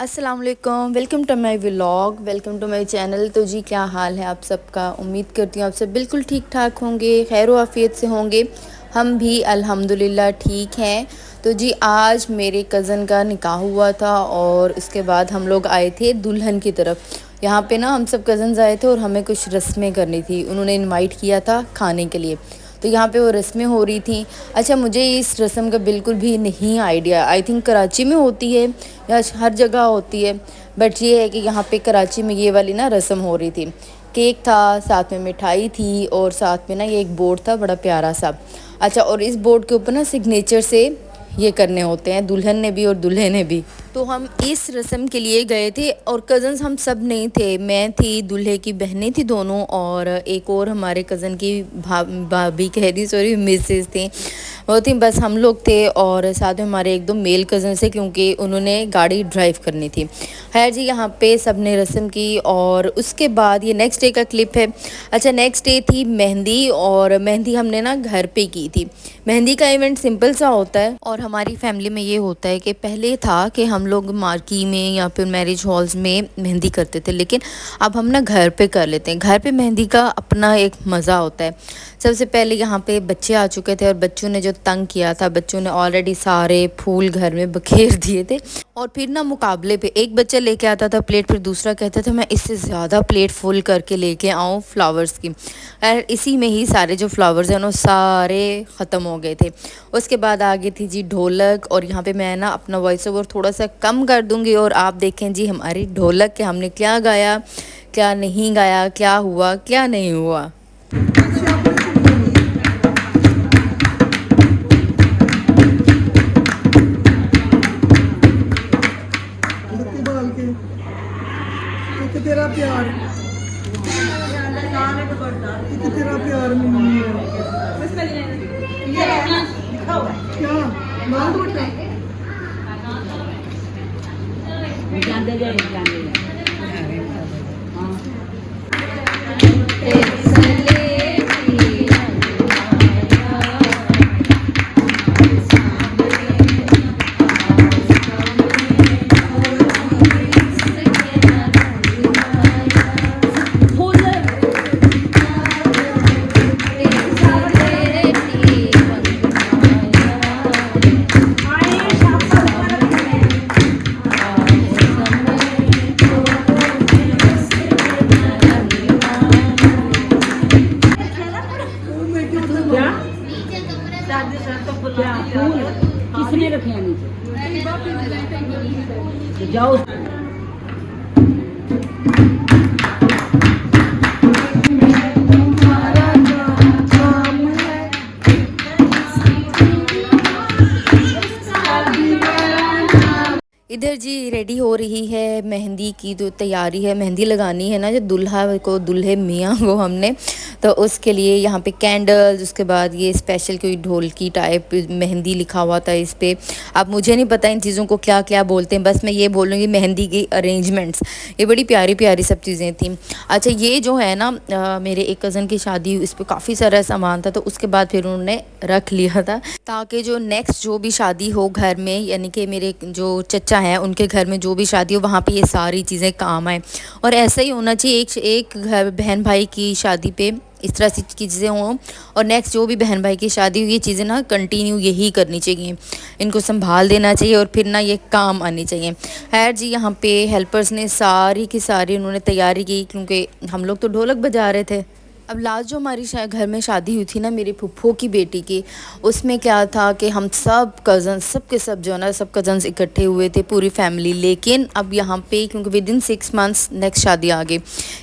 अस्सलाम वालेकुम, welcome to my vlog, welcome to my channel. तो जी क्या हाल है आप सबका। उम्मीद करती हूँ आप सब बिल्कुल ठीक ठाक होंगे, खैर आफियत से होंगे। हम भी अल्हम्दुलिल्लाह ठीक हैं। तो जी आज मेरे कज़न का निकाह हुआ था और उसके बाद हम लोग आए थे दुल्हन की तरफ। यहाँ पे ना हम सब कज़न्स आए थे और हमें कुछ रस्में करनी थी, उन्होंने इनवाइट किया था खाने के लिए। तो यहाँ पे वो रस्में हो रही थी। अच्छा, मुझे इस रस्म का बिल्कुल भी नहीं आइडिया, आई थिंक कराची में होती है या हर जगह होती है, बट ये है कि यहाँ पे कराची में ये वाली ना रस्म हो रही थी। केक था, साथ में मिठाई थी और साथ में ना ये एक बोर्ड था बड़ा प्यारा सा। अच्छा, और इस बोर्ड के ऊपर ना सिग्नेचर से ये करने होते हैं, दुल्हन ने भी और दूल्हे ने भी। तो हम इस रस्म के लिए गए थे और कज़न्स हम सब नहीं थे, मैं थी, दूल्हे की बहनें थी दोनों और एक और हमारे कज़न की भाभी कह दी, सॉरी मिसेस थी, वो थी। बस हम लोग थे और साथ में हमारे एक दो मेल कज़न थे क्योंकि उन्होंने गाड़ी ड्राइव करनी थी। खैर जी, यहाँ पे सब ने रस्म की और उसके बाद ये नेक्स्ट डे का क्लिप है। अच्छा, नेक्स्ट डे थी मेहंदी और मेहंदी हमने ना घर पे की थी। मेहंदी का इवेंट सिंपल सा होता है और हमारी फैमिली में ये होता है कि पहले था कि हम लोग मार्की में या फिर मैरिज हॉल्स में मेहंदी करते थे, लेकिन अब हम ना घर पे कर लेते हैं। घर पे मेहंदी का अपना एक मज़ा होता है। सबसे पहले यहाँ पे बच्चे आ चुके थे और बच्चों ने जो तंग किया था, बच्चों ने ऑलरेडी सारे फूल घर में बखेर दिए थे। और फिर ना मुकाबले पे एक बच्चा लेके आता था प्लेट, फिर दूसरा कहता था मैं इससे ज़्यादा प्लेट फुल करके लेके आऊँ फ्लावर्स की। और इसी में ही सारे जो फ्लावर्स हैं वो सारे ख़त्म हो गए थे। उसके बाद आगे थी जी ढोलक, और यहाँ पे मैं ना अपना वॉइस ओवर थोड़ा सा कम कर दूँगी और आप देखें जी हमारी ढोलक के हमने क्या गाया, क्या नहीं गाया, क्या हुआ क्या नहीं हुआ। कि तेरा प्यार कि तेरा प्यार मिलनी है क्या माल बटा क्या फूल किसने रखे हैं नीचे? तो जाओ। इधर जी रेडी हो रही है मेहंदी की, जो तैयारी है, मेहंदी लगानी है ना जो दुल्हा को, दूल्हे मियाँ को हमने, तो उसके लिए यहाँ पे कैंडल्स, उसके बाद ये स्पेशल कोई ढोलकी टाइप मेहंदी लिखा हुआ था इस पे। अब मुझे नहीं पता इन चीज़ों को क्या क्या बोलते हैं, बस मैं ये बोलूँगी मेहंदी की अरेंजमेंट्स, ये बड़ी प्यारी प्यारी सब चीज़ें थी। अच्छा, ये जो है ना मेरे एक कज़न की शादी, इस पर काफ़ी सारा सामान था, तो उसके बाद फिर उन्होंने रख लिया था ताकि जो नेक्स्ट जो भी शादी हो घर में, यानी कि मेरे जो चचा हैं उनके घर में जो भी शादी हो वहाँ पे ये सारी चीज़ें काम आए। और ऐसा ही होना चाहिए, एक घर बहन भाई की शादी पे इस तरह की चीज़ें हों और नेक्स्ट जो भी बहन भाई की शादी हुई, ये चीज़ें ना कंटिन्यू यही करनी चाहिए, इनको संभाल देना चाहिए और फिर ना ये काम आनी चाहिए। खैर जी, यहाँ पे हेल्पर्स ने सारी की सारी उन्होंने तैयारी की क्योंकि हम लोग तो ढोलक बजा रहे थे। अब लास्ट जो हमारी घर में शादी हुई थी ना मेरी फूफो की बेटी की, उसमें क्या था कि हम सब कज़न्स, सब के सब जो है ना, सब कज़न्स इकट्ठे हुए थे पूरी फैमिली। लेकिन अब यहाँ पे क्योंकि विद इन 6 मंथ्स नेक्स्ट शादी आ गई,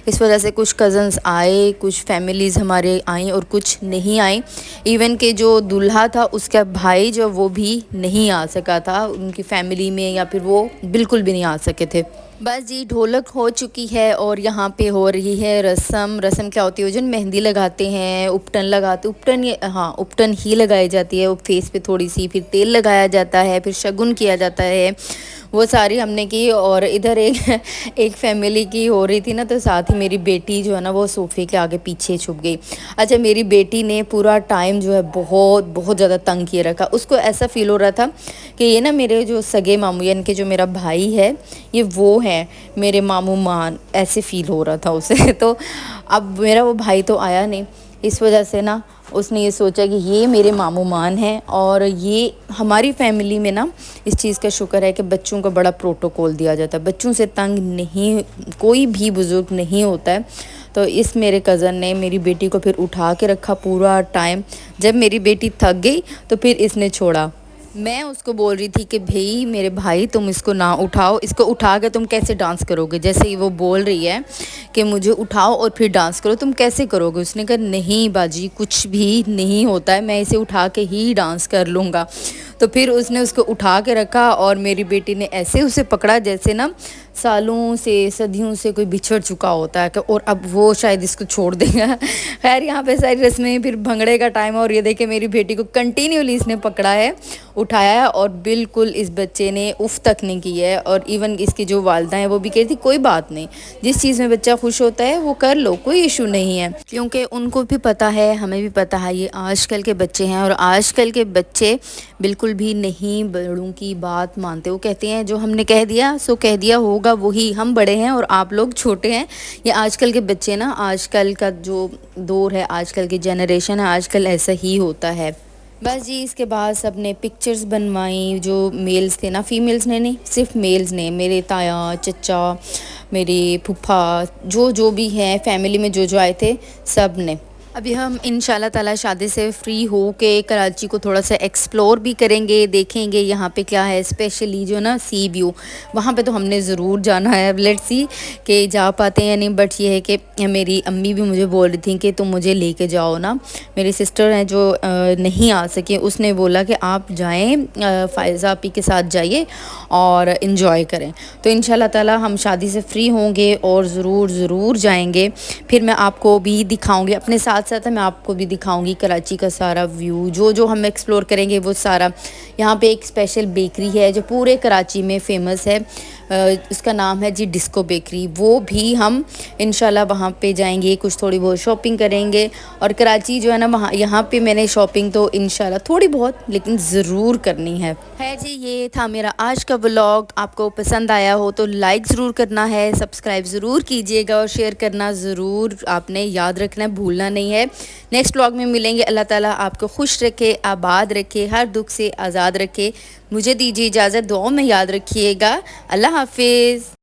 इस वजह से कुछ कज़न्स आए, कुछ फैमिलीज़ हमारे आई और कुछ नहीं आई। इवन के जो दूल्हा था उसका भाई जो, वो भी नहीं आ सका था उनकी फैमिली में, या फिर वो बिल्कुल भी नहीं आ सके थे। बस जी ढोलक हो चुकी है और यहाँ पे हो रही है रस्म। रस्म क्या होती है, जो मेहंदी लगाते हैं, उपटन लगाते, उपटन ये, हाँ उपटन ही लगाई जाती है, वो फेस पे थोड़ी सी, फिर तेल लगाया जाता है, फिर शगुन किया जाता है, वो सारी हमने की। और इधर एक एक फैमिली की हो रही थी ना, तो साथ ही मेरी बेटी जो है ना वो सोफ़े के आगे पीछे छुप गई। अच्छा, मेरी बेटी ने पूरा टाइम जो है बहुत बहुत ज़्यादा तंग किए रखा। उसको ऐसा फ़ील हो रहा था कि ये ना मेरे जो सगे मामू यानी कि जो मेरा भाई है ये वो है मेरे मामू मान, ऐसे फ़ील हो रहा था उसे। तो अब मेरा वो भाई तो आया नहीं, इस वजह से ना उसने ये सोचा कि ये मेरे मामू मान हैं। और ये हमारी फैमिली में ना इस चीज़ का शुक्र है कि बच्चों का बड़ा प्रोटोकॉल दिया जाता है, बच्चों से तंग नहीं कोई भी बुज़ुर्ग नहीं होता है। तो इस मेरे कज़न ने मेरी बेटी को फिर उठा के रखा पूरा टाइम। जब मेरी बेटी थक गई तो फिर इसने छोड़ा। मैं उसको बोल रही थी कि भाई मेरे भाई तुम इसको ना उठाओ, इसको उठा के तुम कैसे डांस करोगे। जैसे ही वो बोल रही है कि मुझे उठाओ और फिर डांस करो, तुम कैसे करोगे। उसने कहा नहीं बाजी कुछ भी नहीं होता है, मैं इसे उठा के ही डांस कर लूँगा। तो फिर उसने उसको उठा के रखा और मेरी बेटी ने ऐसे उसे पकड़ा जैसे ना सालों से सदियों से कोई बिछड़ चुका होता है और अब वो शायद इसको छोड़ देगा। खैर यहाँ पे सारी रस्में, फिर भंगड़े का टाइम है और ये देखे मेरी बेटी को कंटिन्यूली इसने पकड़ा है, उठाया है और बिल्कुल इस बच्चे ने उफ तक नहीं की है। और इवन इसकी जो वालदा हैं वो भी कहती कोई बात नहीं, जिस चीज़ में बच्चा खुश होता है वो कर लो, कोई इशू नहीं है। क्योंकि उनको भी पता है, हमें भी पता है, ये आजकल के बच्चे हैं और आजकल के बच्चे बिल्कुल भी नहीं बड़ों की बात मानते। वो कहते हैं जो हमने कह दिया सो कह दिया होगा, वही हम बड़े हैं और आप लोग छोटे हैं। ये आजकल के बच्चे ना, आजकल का जो दौर है, आजकल की जनरेशन है, आजकल ऐसा ही होता है। बस जी इसके बाद सब ने पिक्चर्स बनवाई, जो मेल्स थे ना, फीमेल्स ने नहीं, सिर्फ मेल्स ने, मेरे ताया चचा मेरे फूफा जो जो भी हैं फैमिली में जो जो आए थे सब ने। अभी हम इंशाल्लाह ताला शादी से फ्री हो के कराची को थोड़ा सा एक्सप्लोर भी करेंगे, देखेंगे यहाँ पे क्या है, स्पेशली जो ना सी व्यू, वहाँ पे तो हमने ज़रूर जाना है। अब लेट्स सी कि जा पाते हैं या नहीं, बट ये है कि मेरी अम्मी भी मुझे बोल रही थी कि तुम मुझे लेके जाओ ना। मेरी सिस्टर हैं जो नहीं आ सके, उसने बोला कि आप जाएँ फ़ायज़ा आपी के साथ जाइए और इन्जॉय करें। तो इंशाल्लाह ताला हम शादी से फ्री होंगे और ज़रूर जाएंगे। फिर मैं आपको भी दिखाऊंगी, अपने साथ साथ मैं आपको भी दिखाऊंगी कराची का सारा व्यू, जो जो हम एक्सप्लोर करेंगे वो सारा। यहाँ पे एक स्पेशल बेकरी है जो पूरे कराची में फ़ेमस है, उसका नाम है जी डिस्को बेकरी। वो भी हम इंशाल्लाह वहाँ पे जाएंगे, कुछ थोड़ी बहुत शॉपिंग करेंगे। और कराची जो है ना, वहाँ यहाँ पे मैंने शॉपिंग तो इंशाल्लाह थोड़ी बहुत लेकिन ज़रूर करनी है जी। ये था मेरा आज का व्लॉग। आपको पसंद आया हो तो लाइक ज़रूर करना है, सब्सक्राइब ज़रूर कीजिएगा और शेयर करना ज़रूर आपने याद रखना है, भूलना नहीं है। नेक्स्ट व्लॉग में मिलेंगे। अल्लाह ताला आपको खुश रखे, आबाद रखे, हर दुख से आज़ाद रखे। मुझे दीजिए इजाज़त, दुआओं में याद रखिएगा। अल्लाह हाफिज़।